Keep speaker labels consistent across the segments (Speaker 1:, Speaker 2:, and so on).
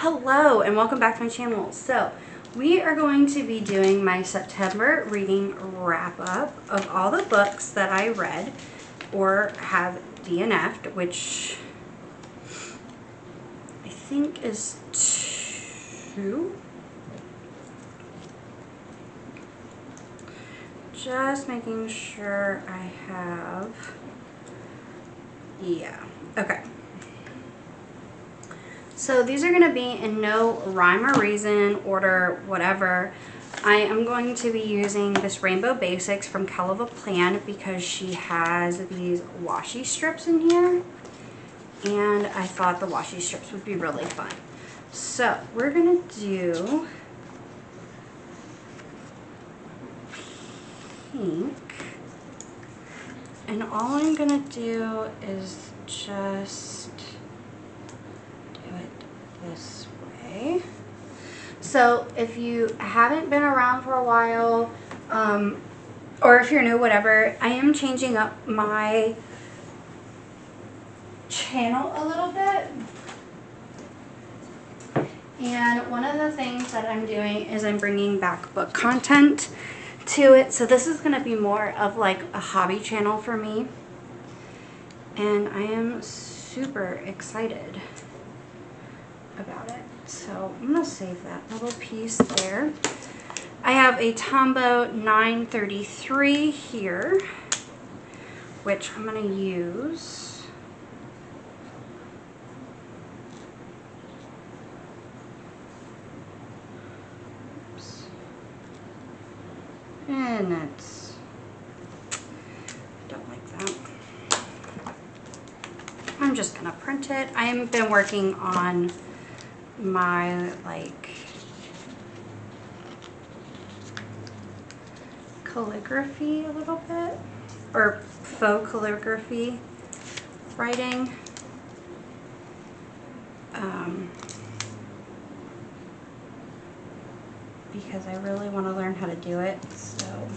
Speaker 1: Hello and welcome back to my channel. So we are going to be doing my September reading wrap up of all the books that I read or have DNF'd, which I think is 2. Just making sure I have, yeah, okay. So these are going to be in no rhyme or reason order, whatever. I am going to be using this Rainbow Basics from Kelva Plan because she has these washi strips in here. And I thought the washi strips would be really fun. So we're going to do pink. And all I'm going to do is just this way. So if you haven't been around for a while, or if you're new, whatever, I am changing up my channel a little bit. And one of the things that I'm doing is I'm bringing back book content to it. So this is going to be more of like a hobby channel for me. And I am super excited about it. So I'm going to save that little piece there. I have a Tombow 933 here, which I'm going to use. Oops. And it's, I don't like that. I'm just going to print it. I've been working on my like calligraphy a little bit, or faux calligraphy writing, because I really want to learn how to do it. So,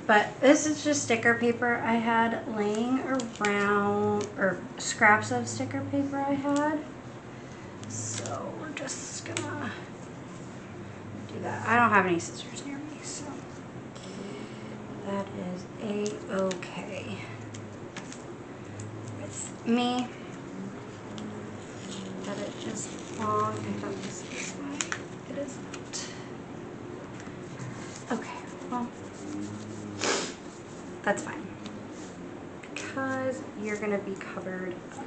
Speaker 1: but this is just sticker paper I had laying around, or scraps of sticker paper I had. So we're just gonna do that. I don't have any scissors near me, so that is a-okay with me. That it is long. I thought this was why it is not. Okay, well, that's fine because you're gonna be covered up.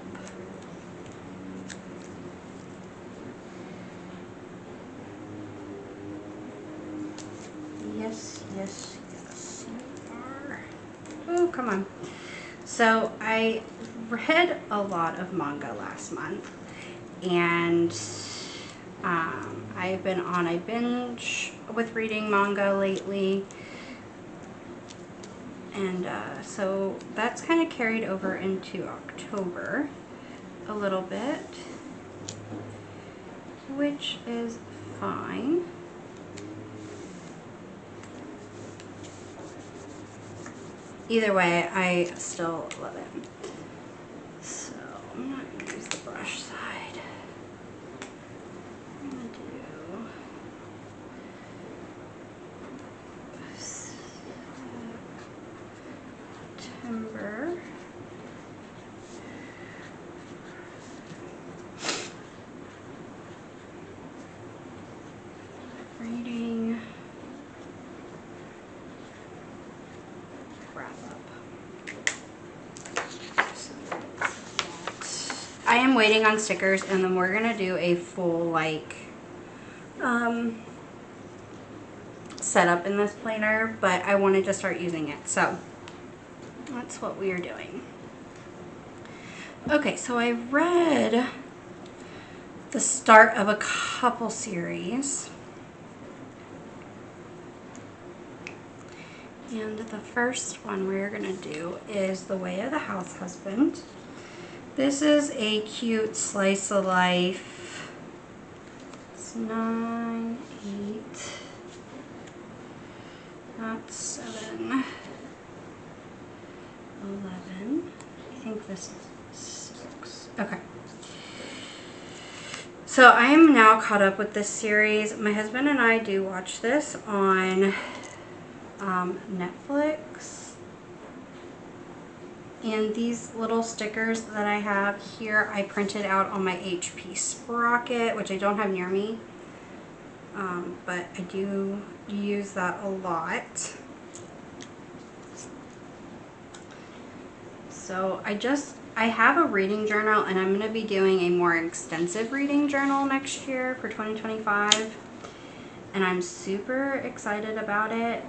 Speaker 1: Yes, yes, yes, you are. Oh, come on. So I read a lot of manga last month, and I've been on a binge with reading manga lately, and so that's kind of carried over into October a little bit, which is fine. Either way, I still love it. So I'm not going to use the brush side. I'm going to do September. Reading wrap up. I am waiting on stickers, and then we're gonna do a full like setup in this planner, but I wanted to start using it, so that's what we are doing. Okay, so I read the start of a couple series, and the first one we're gonna do is The Way of the House Husband. This is a cute slice of life. It's 9, 8, not 7, 11. I think this is 6. Okay. So I am now caught up with this series. My husband and I do watch this on Netflix. And these little stickers that I have here, I printed out on my HP Sprocket, which I don't have near me. But I do use that a lot. So I have a reading journal, and I'm going to be doing a more extensive reading journal next year for 2025. And I'm super excited about it.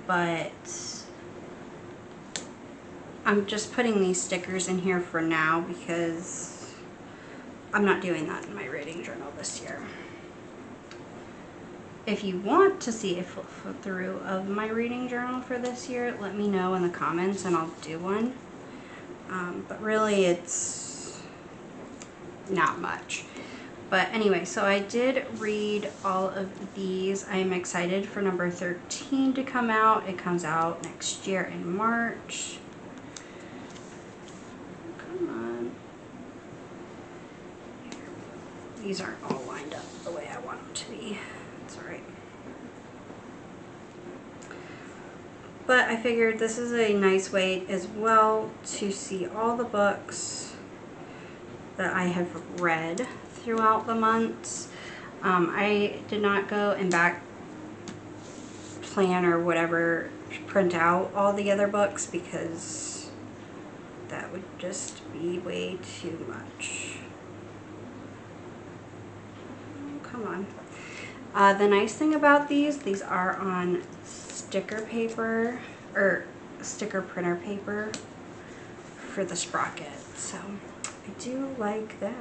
Speaker 1: But I'm just putting these stickers in here for now because I'm not doing that in my reading journal this year. If you want to see a flip through of my reading journal for this year, let me know in the comments and I'll do one. But really it's not much. But anyway, so I did read all of these. I'm excited for number 13 to come out. It comes out next year in March. Come on. These aren't all lined up the way I want them to be. It's alright. But I figured this is a nice way as well to see all the books that I have read throughout the months. I did not go and back plan or whatever print out all the other books because that would just be way too much. Oh, come on. The nice thing about these are on sticker paper or sticker printer paper for the sprocket. So I do like that.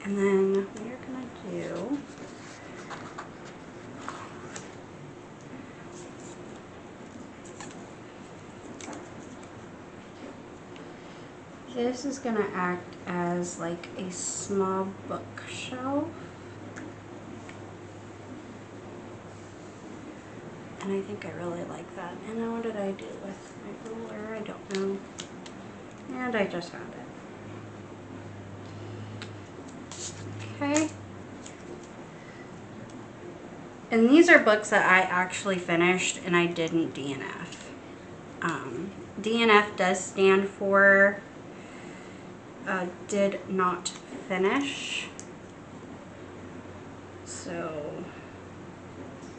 Speaker 1: And then we are gonna do this is gonna act as like a small bookshelf. And I think I really like that. And now what did I do with my ruler? I don't know. And I just found it. Okay. And these are books that I actually finished and I didn't DNF. DNF does stand for did not finish. So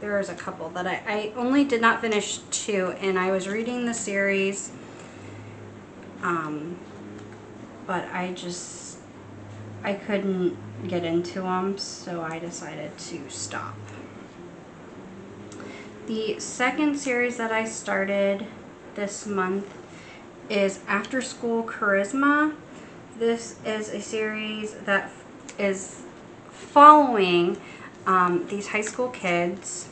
Speaker 1: there's a couple that I only did not finish 2, and I was reading the series, but I couldn't get into them, so I decided to stop. The second series that I started this month is After School Charisma. This is a series that is following these high school kids.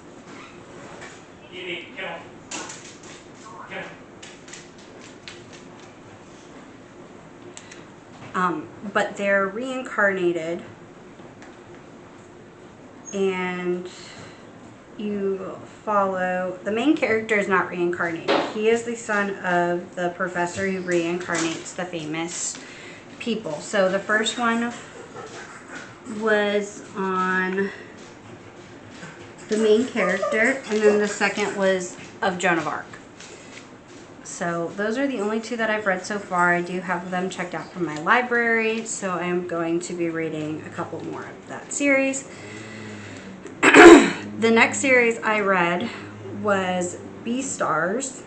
Speaker 1: But they're reincarnated, and you follow, the main character is not reincarnated. He is the son of the professor who reincarnates the famous people. So the first one was on the main character, and then the second was of Joan of Arc. So those are the only 2 that I've read so far. I do have them checked out from my library, so I'm going to be reading a couple more of that series. The next series I read was Beastars,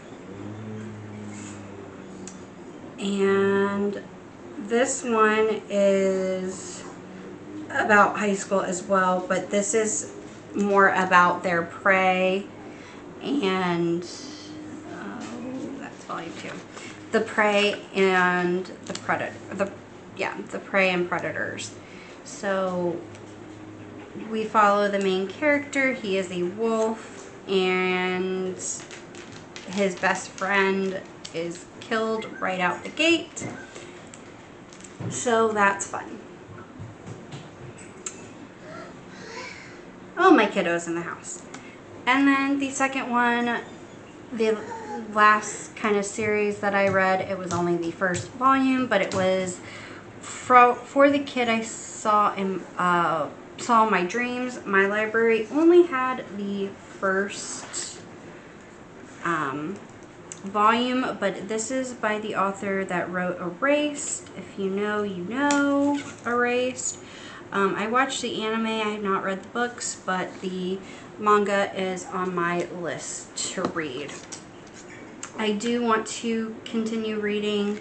Speaker 1: and this one is about high school as well, but this is more about their prey and that's volume 2. The prey and the predator. The prey and predators. So we follow the main character. He is a wolf, and his best friend is killed right out the gate. So that's fun. Oh, my kiddo's in the house. And then the second one, the last kind of series that I read, it was only the first volume, but it was for the kid I saw in Saw My Dreams. My library only had the first volume, but this is by the author that wrote Erased. If you know, you know Erased. I watched the anime. I have not read the books, but the manga is on my list to read. I do want to continue reading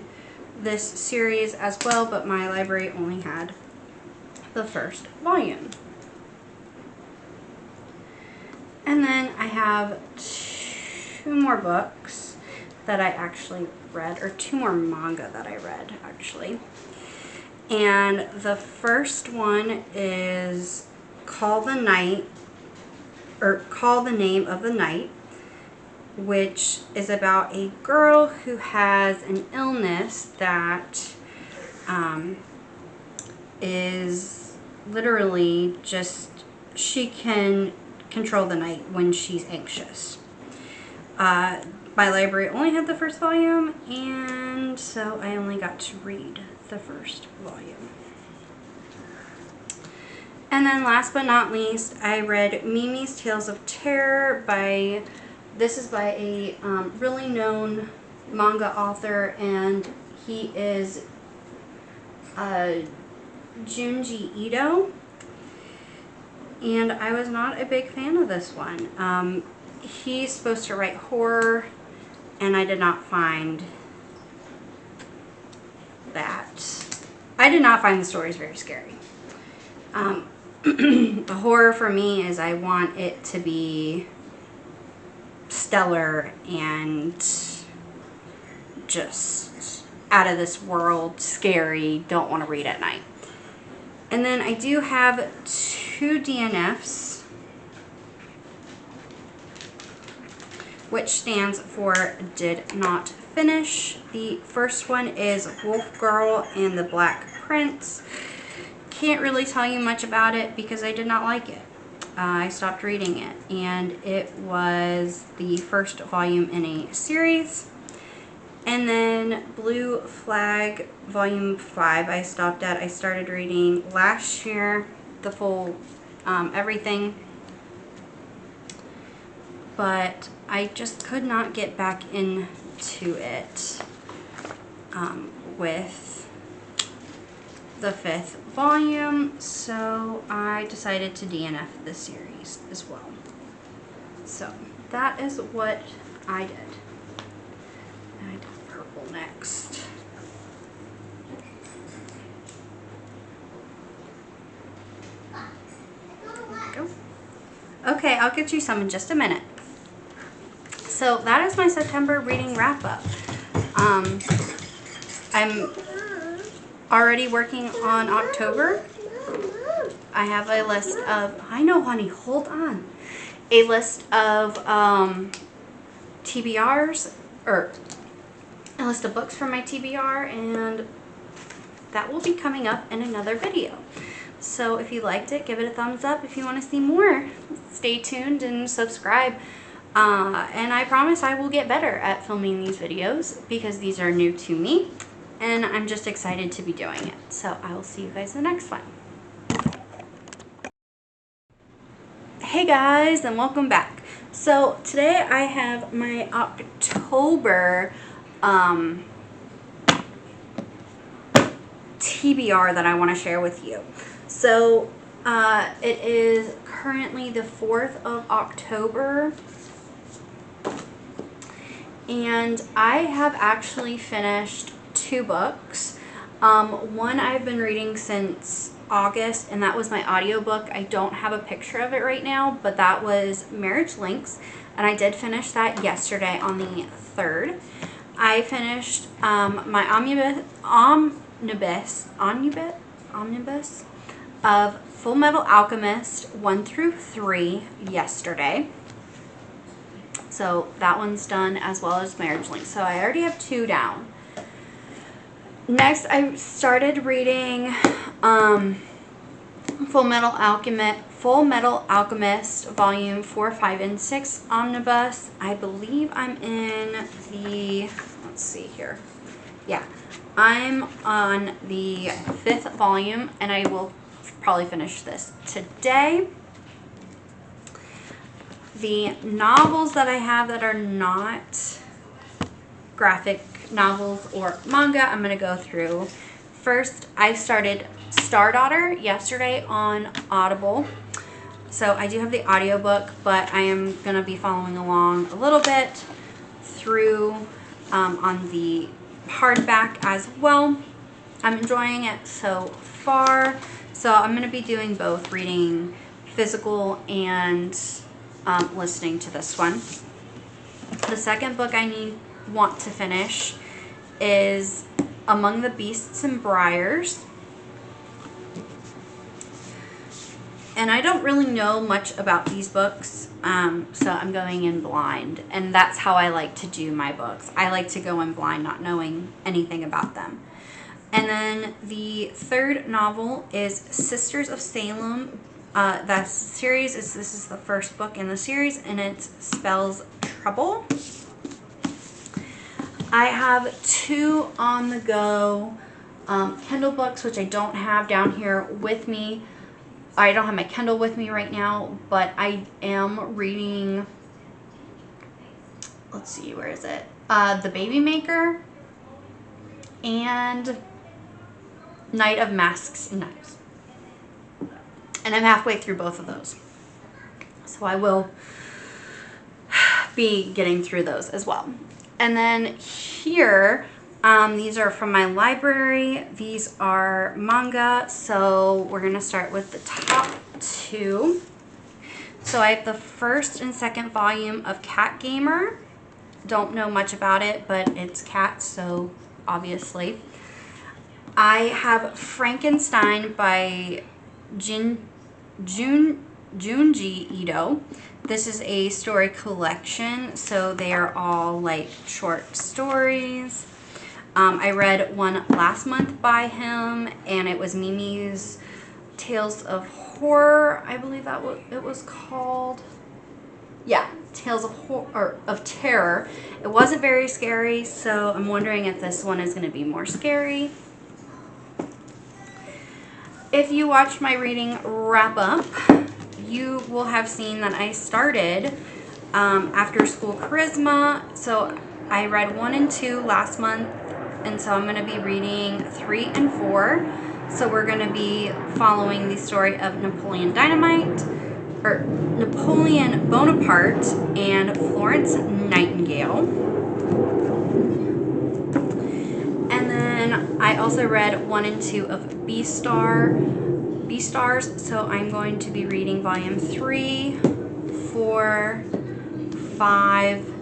Speaker 1: this series as well, but my library only had the first volume. And then I have 2 more books that I actually read, or 2 more manga that I read actually. And the first one is Call the Name of the Night, which is about a girl who has an illness that is literally just, she can control the night when she's anxious. My library only had the first volume, and so I only got to read the first volume. And then last but not least, I read Mimi's Tales of Terror this is by a really known manga author, and he is Junji Ito. And I was not a big fan of this one. He's supposed to write horror, and I did not find that. I did not find the stories very scary. The horror for me is I want it to be stellar and just out of this world, scary, don't want to read at night. And then I do have 2 DNFs, which stands for Did Not Finish. The first one is Wolf Girl and the Black Prince. Can't really tell you much about it because I did not like it. I stopped reading it, and it was the first volume in a series. And then Blue Flag Volume 5 I stopped at. I started reading last year, the full everything, but I just could not get back into it with the 5th volume, so I decided to DNF this series as well. So that is what I did. I did purple next. There we go. Okay, I'll get you some in just a minute. So that is my September reading wrap up. I'm already working on October. I have a list of, I know honey, hold on. A list of TBRs, or a list of books from my TBR, and that will be coming up in another video. So if you liked it, give it a thumbs up. If you want to see more, stay tuned and subscribe. And I promise I will get better at filming these videos because these are new to me, and I'm just excited to be doing it. So I will see you guys in the next one. Hey guys, and welcome back. So today I have my October TBR that I want to share with you. So it is currently the 4th of October, and I have actually finished 2 books. One I've been reading since August, and that was my audiobook. I don't have a picture of it right now, but that was Marriage Links, and I did finish that yesterday on the 3rd. I finished my omnibus of Full Metal Alchemist 1 through 3 yesterday. So that one's done, as well as Marriage Links. So I already have 2 down. Next, I started reading Full Metal Alchemist Volume 4, 5, and 6 Omnibus. I believe I'm in the, let's see here. Yeah, I'm on the 5th volume, and I will probably finish this today. The novels that I have that are not graphic novels or manga, I'm going to go through. First, I started Star Daughter yesterday on Audible. So I do have the audiobook, but I am going to be following along a little bit through on the hardback as well. I'm enjoying it so far. So I'm going to be doing both, reading physical and listening to this one. The second book I want to finish is Among the Beasts and Briars. And I don't really know much about these books, so I'm going in blind. And that's how I like to do my books. I like to go in blind, not knowing anything about them. And then the third novel is Sisters of Salem. That series this is the first book in the series, and it spells trouble. I have 2 on the go Kindle books, which I don't have down here with me. I don't have my Kindle with me right now, but I am reading, let's see, where is it? The Baby Maker and Night of Masks and Knives. And I'm halfway through both of those. So I will be getting through those as well. And then here, these are from my library. These are manga. So we're going to start with the top 2. So I have the first and second volume of Cat Gamer. Don't know much about it, but it's cats, so obviously. I have Frankenstein by Junji Ito. This is a story collection, so they are all like short stories. I read one last month by him, and it was Mimi's Tales of Horror, I believe that it was called. Yeah, Tales of Horror, of Terror. It wasn't very scary, so I'm wondering if this one is going to be more scary. If you watched my reading wrap up, you will have seen that I started After School Charisma. So I read 1 and 2 last month, and so I'm going to be reading 3 and 4. So we're going to be following the story of Napoleon Bonaparte and Florence Nightingale. And then I also read 1 and 2 of Beastars, so I'm going to be reading volume 3, 4, 5,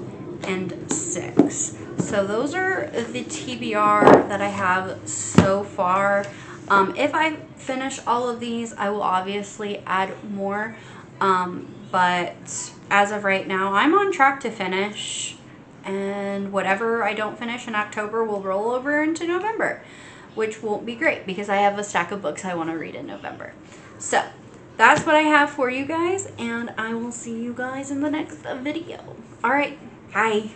Speaker 1: and 6. So those are the TBR that I have so far. If I finish all of these, I will obviously add more, but as of right now, I'm on track to finish, and whatever I don't finish in October will roll over into November, which won't be great because I have a stack of books I want to read in November. So that's what I have for you guys, and I will see you guys in the next video. All right, bye.